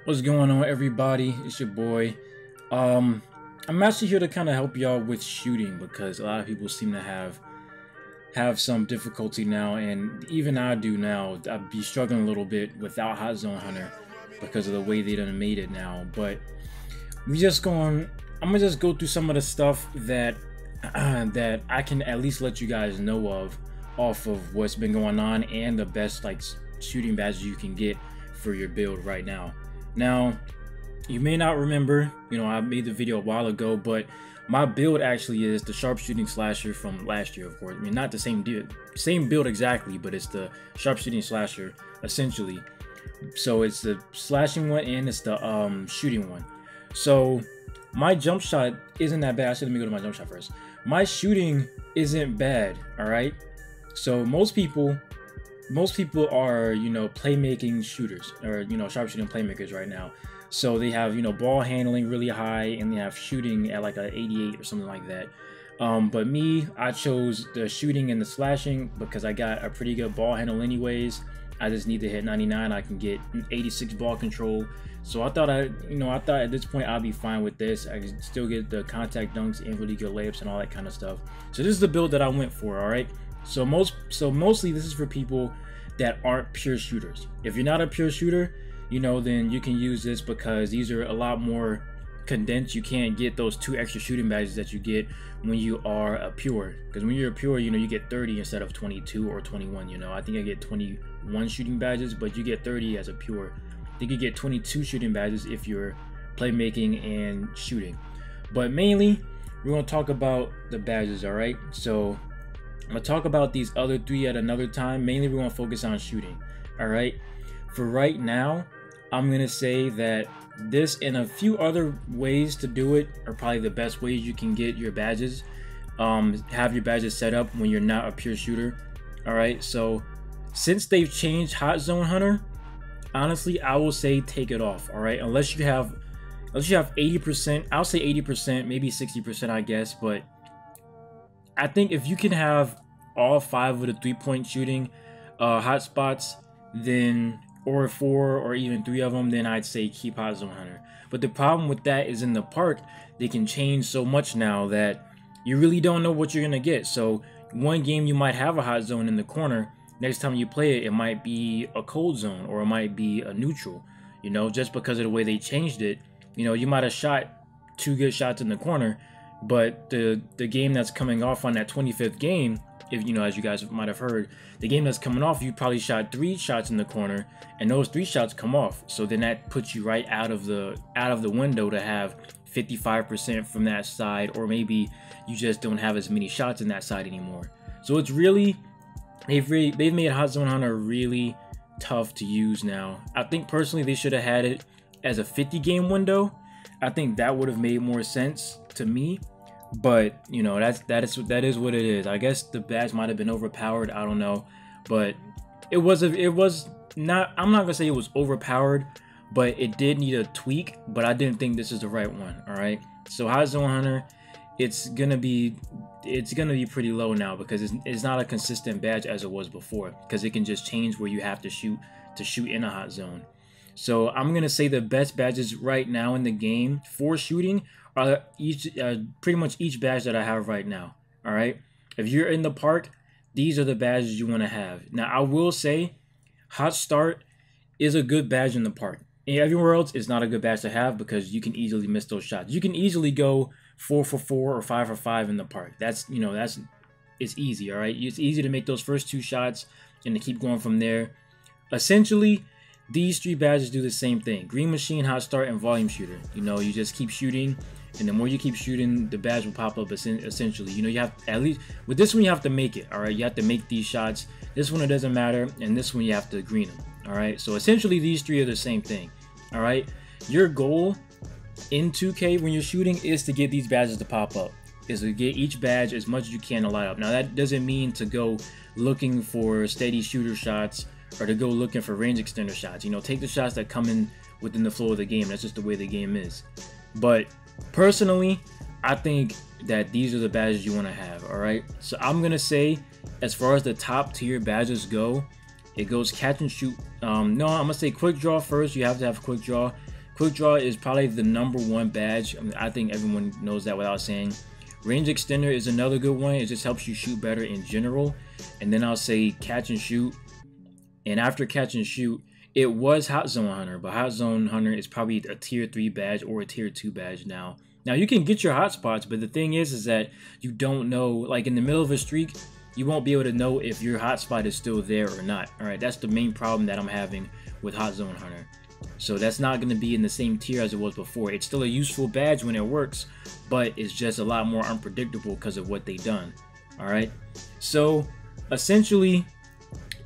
What's going on, everybody? It's your boy. Um, I'm actually here to kind of help y'all with shooting because a lot of people seem to have some difficulty now, and even I do now. I'd be struggling a little bit without Hotzone Runner because of the way they done made it now. But I'm gonna just go through some of the stuff that that I can at least let you guys know of off of what's been going on and the best shooting badges you can get for your build right now. Now, you may not remember, I made the video a while ago, but my build actually is the sharpshooting slasher from last year, of course. I mean, not the same build exactly, but it's the sharpshooting slasher essentially. So it's the slashing one and it's the shooting one. So my jump shot isn't that bad. Actually, let me go to my jump shot first. My shooting isn't bad, all right? So most people are, playmaking shooters, or, sharpshooting playmakers right now. So they have, ball handling really high, and they have shooting at like a 88 or something like that. But me, I chose the shooting and the slashing because I got a pretty good ball handle anyways. I just need to hit 99. I can get 86 ball control. So I thought at this point I'd be fine with this. I can still get the contact dunks and really good layups and all that kind of stuff. So this is the build that I went for, all right? So mostly this is for people that aren't pure shooters. If you're not a pure shooter, then you can use this because these are a lot more condensed. You can't get those 2 extra shooting badges that you get when you are a pure. Because when you're a pure, you get 30 instead of 22 or 21. I think I get 21 shooting badges, but you get 30 as a pure. I think you get 22 shooting badges if you're playmaking and shooting. But mainly, we're gonna talk about the badges, all right? So I'm gonna talk about these other 3 at another time. Mainly, we're gonna focus on shooting. All right. For right now, I'm gonna say that this and a few other ways to do it are probably the best ways you can get your badges. Have your badges set up when you're not a pure shooter. All right. So since they've changed Hotzone Runner, honestly, I will say take it off. All right. Unless you have 80%, I'll say 80%, maybe 60%, I guess, but I think if you can have all 5 of the 3-point shooting hotspots, then or 4 or even 3 of them, then I'd say keep Hotzone Runner. But the problem with that is in the park, they can change so much now that you really don't know what you're gonna get. So one game you might have a hot zone in the corner. Next time you play it, it might be a cold zone or it might be a neutral. Just because of the way they changed it. You might have shot 2 good shots in the corner, but the game that's coming off on that 25th game, if as you guys might have heard, the game that's coming off, you probably shot 3 shots in the corner, and those 3 shots come off. So then that puts you right out of the window to have 55% from that side, or maybe you just don't have as many shots in that side anymore. So it's really they've made Hotzone Runner really tough to use now. I think personally they should have had it as a 50-game window. I think that would have made more sense to me. But that is what it is. I guess the badge might have been overpowered. I don't know, but it was not. I'm not gonna say it was overpowered, but it did need a tweak. But I didn't think this is the right one. All right. So Hotzone Runner, it's gonna be pretty low now because it's not a consistent badge as it was before, because it can just change where you have to shoot in a hot zone. So I'm gonna say the best badges right now in the game for shooting are pretty much each badge that I have right now. All right. If you're in the park, these are the badges you want to have. Now I will say, Hot Start is a good badge in the park. Everywhere else, it's not a good badge to have because you can easily miss those shots. You can easily go 4 for 4 or 5 for 5 in the park. It's easy. All right. It's easy to make those first 2 shots and to keep going from there. Essentially, these 3 badges do the same thing: Green Machine, Hot Start, and Volume Shooter. You just keep shooting, and the more you keep shooting, the badge will pop up. Essentially, you have, at least with this one, you have to make it. All right, you have to make these shots. This one, it doesn't matter, and this one you have to green them. All right, so essentially these 3 are the same thing. All right, your goal in 2K when you're shooting is to get these badges to pop up. Is to get each badge as much as you can to light up. Now that doesn't mean to go looking for steady shooter shots or to go looking for range extender shots. Take the shots that come in within the flow of the game. That's just the way the game is. But personally, I think that these are the badges you want to have. All right, so I'm gonna say, as far as the top tier badges go, it goes catch and shoot. No, I'm gonna say quick draw first. You have to have quick draw. Quick draw is probably the #1 badge. I mean, I think everyone knows that without saying. Range extender is another good one. It just helps you shoot better in general. And then I'll say catch and shoot. And after catch and shoot, it was Hotzone Hunter, but Hotzone Hunter is probably a tier 3 badge or a tier 2 badge now. Now you can get your hotspots, but the thing is that you don't know, like in the middle of a streak, you won't be able to know if your hotspot is still there or not. All right, that's the main problem that I'm having with Hotzone Hunter. So that's not going to be in the same tier as it was before. It's still a useful badge when it works, but it's just a lot more unpredictable because of what they've done. All right, so essentially,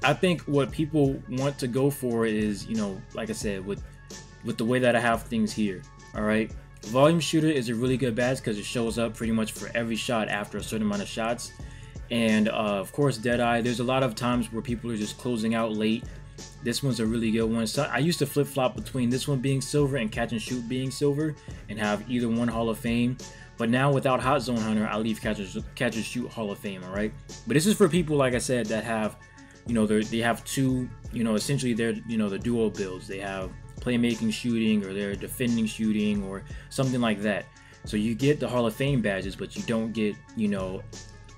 I think what people want to go for is, you know, like I said, with the way that I have things here. All right, volume shooter is a really good badge because it shows up pretty much for every shot after a certain amount of shots. And of course, Deadeye. There's a lot of times where people are just closing out late. This one's a really good one. So I used to flip-flop between this one being silver and catch and shoot being silver and have either one Hall of Fame. But now without Hotzone Hunter, I leave catch and shoot Hall of Fame. All right, but this is for people, like I said, that have, you know, they have two, you know, essentially they're, you know, the duo builds. They have playmaking shooting, or they're defending shooting, or something like that. So you get the Hall of Fame badges, but you don't get, you know,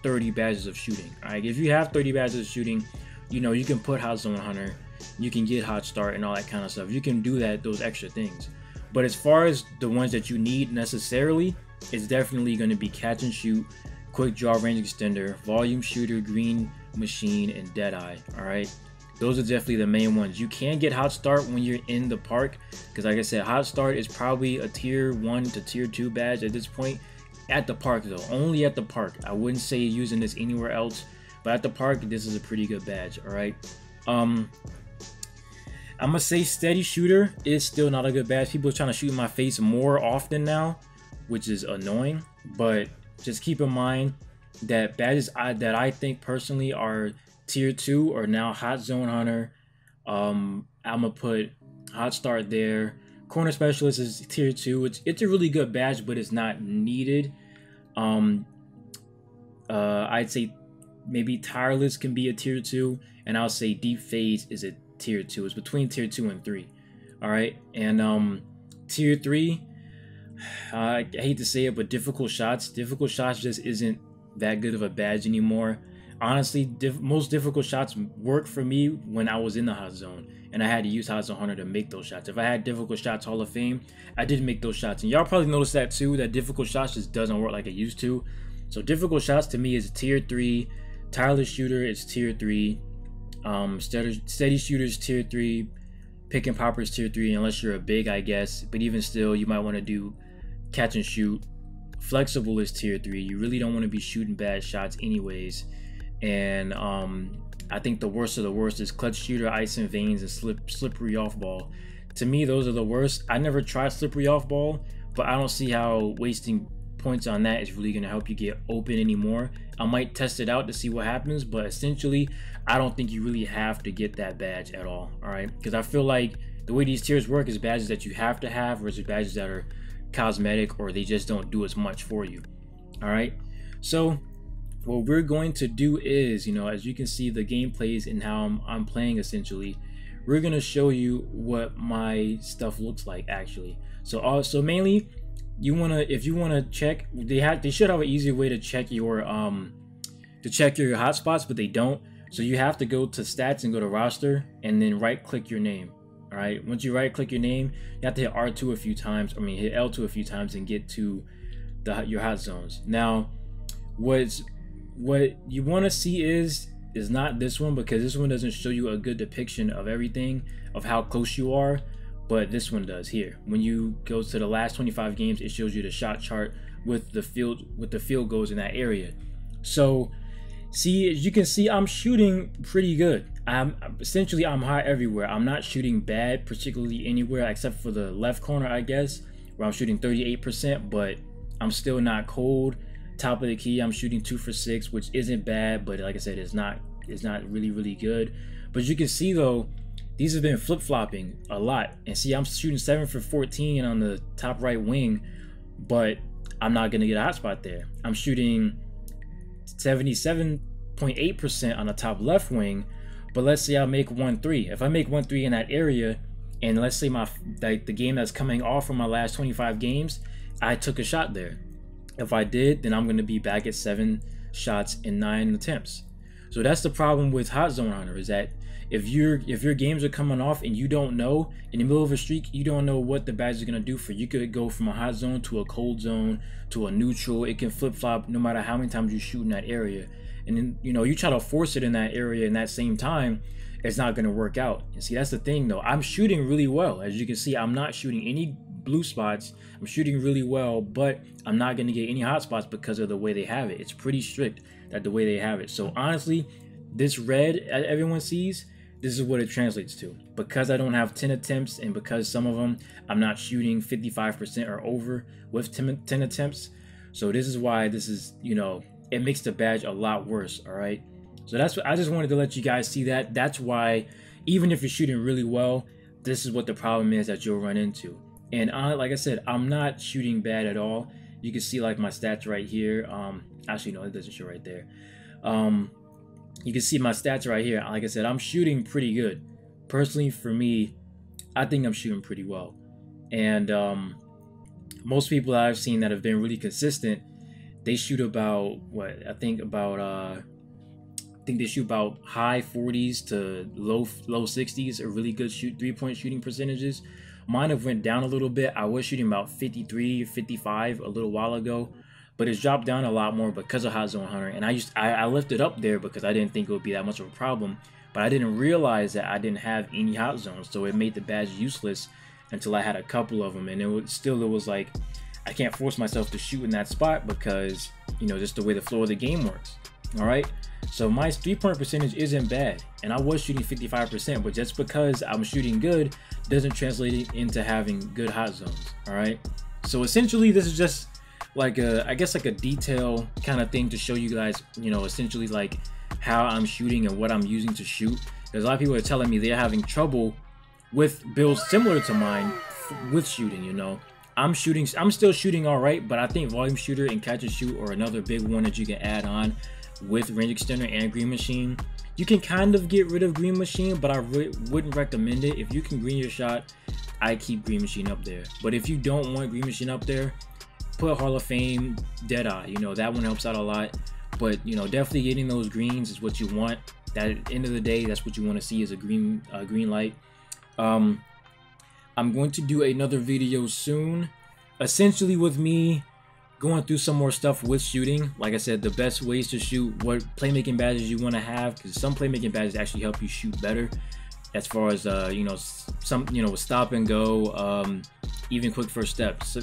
30 badges of shooting. All right, if you have 30 badges of shooting, you know, you can put Hotzone Hunter, you can get Hot Start and all that kind of stuff. You can do that, those extra things. But as far as the ones that you need necessarily, it's definitely going to be catch and shoot, quick draw, range extender, volume shooter, green machine, and Deadeye. All right, those are definitely the main ones. You can get Hot Start when you're in the park, because like I said, Hot Start is probably a tier 1 to tier 2 badge at this point. At the park though, only at the park. I wouldn't say using this anywhere else, but at the park, this is a pretty good badge. All right, I'm gonna say steady shooter is still not a good badge. People are trying to shoot in my face more often now, which is annoying. But just keep in mind that badges that I think personally are tier 2 are now Hotzone Hunter. I'm gonna put Hot Start there. Corner Specialist is tier 2. It's a really good badge, but it's not needed. I'd say maybe Tireless can be a tier 2, and I'll say Deep Phase is a tier 2. It's between tier 2 and 3. All right, and tier 3, I hate to say it, but difficult shots just isn't that good of a badge anymore. Honestly, most difficult shots worked for me when I was in the hot zone, and I had to use Hotzone Hunter to make those shots. If I had difficult shots Hall of Fame, I did make those shots, and y'all probably noticed that too, that difficult shots just doesn't work like it used to. So difficult shots to me is tier 3. Tireless shooter is tier 3. Steady shooters tier 3. Pick and poppers tier 3, unless you're a big, I guess. But even still, you might want to do catch and shoot. Flexible is tier 3. You really don't want to be shooting bad shots anyways. And I think the worst of the worst is clutch shooter, ice and veins, and slippery off ball. To me, those are the worst. I never tried slippery off ball, but I don't see how wasting points on that is really going to help you get open anymore. I might test it out to see what happens, but essentially I don't think you really have to get that badge at all. All right, because I feel like the way these tiers work is badges that you have to have versus badges that are cosmetic, or they just don't do as much for you. All right, so what we're going to do is, you know, as you can see the gameplays and how I'm playing, essentially we're going to show you what my stuff looks like actually. So mainly, if you want to check, they should have an easier way to check your hotspots, but they don't. So you have to go to stats and go to roster, and then right click your name. All right, once you right click your name, you have to hit R2 a few times, hit L2 a few times, and get to your hot zones. Now what you want to see is not this one, because this one doesn't show you a good depiction of everything, of how close you are. But this one does here. When you go to the last 25 games, it shows you the shot chart with the field goals in that area. So see, as you can see, I'm shooting pretty good. I'm hot everywhere. I'm not shooting bad particularly anywhere except for the left corner, I guess, where I'm shooting 38%, but I'm still not cold. Top of the key, I'm shooting 2 for 6, which isn't bad, but like I said, it's not really good. But you can see though, these have been flip-flopping a lot. And see, I'm shooting 7 for 14 on the top right wing, but I'm not going to get a hotspot there. I'm shooting 77.8% on the top left wing, but let's say I make 1-3. If I make 1-3 in that area, and let's say the game that's coming off from my last 25 games, I took a shot there. If I did, then I'm going to be back at 7 shots in 9 attempts. So that's the problem with Hotzone Runner, is that if your games are coming off and you don't know, in the middle of a streak, you don't know what the badge is going to do for you. You could go from a hot zone to a cold zone to a neutral. It can flip-flop no matter how many times you shoot in that area. And then, you know, you try to force it in that area in that same time, it's not going to work out. And see, that's the thing though. I'm shooting really well. As you can see, I'm not shooting any blue spots. I'm shooting really well, but I'm not going to get any hot spots because of the way they have it. It's pretty strict that the way they have it. So honestly, this red everyone sees, this is what it translates to. Because I don't have 10 attempts, and because some of them I'm not shooting 55% or over with 10 attempts. So this is why this is, you know, it makes the badge a lot worse. All right. So that's what I just wanted to let you guys see that. That's why even if you're shooting really well, this is what the problem is that you'll run into. And like I said, I'm not shooting bad at all. You can see like my stats right here. Actually, no, it doesn't show right there. You can see my stats right here. Like I said, I'm shooting pretty good. Personally, for me, I think I'm shooting pretty well. And most people that I've seen that have been really consistent, they shoot about what I think they shoot about high 40s to low 60s, are really good 3-point shooting percentages. Mine have went down a little bit. I was shooting about 53 or 55 a little while ago, but it's dropped down a lot more because of Hotzone Runner. And I left it up there because I didn't think it would be that much of a problem, but I didn't realize that I didn't have any hot zones, so it made the badge useless until I had a couple of them. And it was like, I can't force myself to shoot in that spot because, you know, just the way the flow of the game works. All right, so my 3-point percentage isn't bad, and I was shooting 55%, but just because I'm shooting good doesn't translate into having good hot zones. All right, so essentially this is just like I guess like a detail kind of thing to show you guys, you know, essentially like how I'm shooting and what I'm using to shoot. Because a lot of people are telling me they're having trouble with builds similar to mine with shooting. You know, I'm still shooting all right, but I think volume shooter and catch and shoot are another big one that you can add on with range extender and green machine. You can kind of get rid of green machine, but I wouldn't recommend it. If you can green your shot, I keep green machine up there. But if you don't want green machine up there, put Hall of Fame Deadeye. You know, that one helps out a lot. But you know, definitely getting those greens is what you want. That at the end of the day, that's what you want to see is a green light. I'm going to do another video soon, essentially with me going through some more stuff with shooting. Like I said, the best ways to shoot, what playmaking badges you want to have, because some playmaking badges actually help you shoot better as far as you know, some, you know, stop and go, even quick first steps. So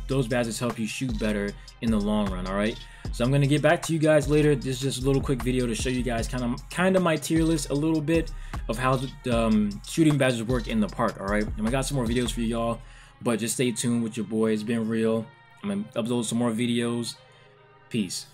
those badges help you shoot better in the long run. All right, so I'm going to get back to you guys later. This is just a little quick video to show you guys kind of my tier list, a little bit of how the shooting badges work in the park. All right, and I got some more videos for y'all, but just stay tuned with your boy. It's been real. I'm gonna upload some more videos. Peace.